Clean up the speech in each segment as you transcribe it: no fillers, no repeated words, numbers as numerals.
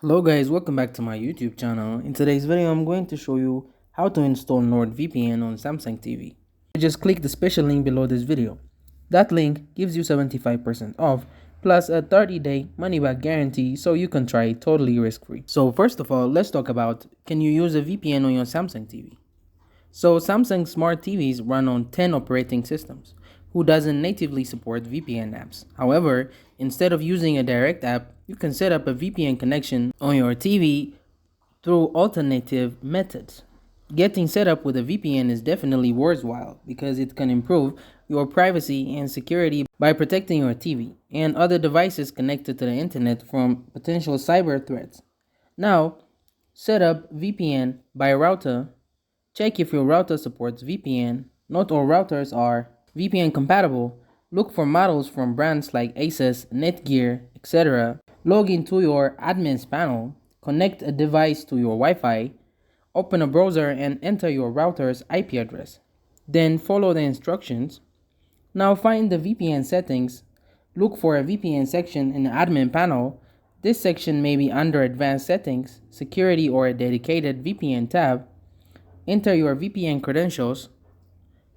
Hello guys, welcome back to my YouTube channel. In today's video, I'm going to show you how to install NordVPN on Samsung TV. Just click the special link below this video. That link gives you 75% off plus a 30-day money-back guarantee so you can try it totally risk-free. So first of all, let's talk about can you use a VPN on your Samsung TV? So Samsung smart TVs run on 10 operating systems, who doesn't natively support VPN apps. However, instead of using a direct app, you can set up a VPN connection on your TV through alternative methods. Getting set up with a VPN is definitely worthwhile because it can improve your privacy and security by protecting your TV and other devices connected to the internet from potential cyber threats. Now, set up VPN by router. Check if your router supports VPN. Not all routers are VPN compatible. Look for models from brands like Asus, Netgear, etc. Log into your admins panel. Connect a device to your Wi-Fi. Open a browser and enter your router's IP address. Then follow the instructions. Now find the VPN settings. Look for a VPN section in the admin panel. This section may be under Advanced Settings, Security, or a dedicated VPN tab. Enter your VPN credentials.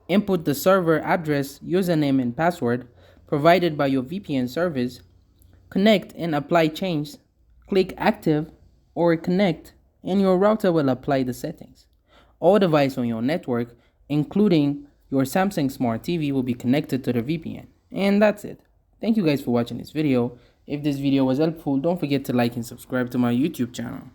Input the server address, username, and password provided by your VPN service. Connect and apply changes. Click Active or Connect, and your router will apply the settings. All devices on your network, including your Samsung Smart TV, will be connected to the VPN. And that's it. Thank you guys for watching this video. If this video was helpful, don't forget to like and subscribe to my YouTube channel.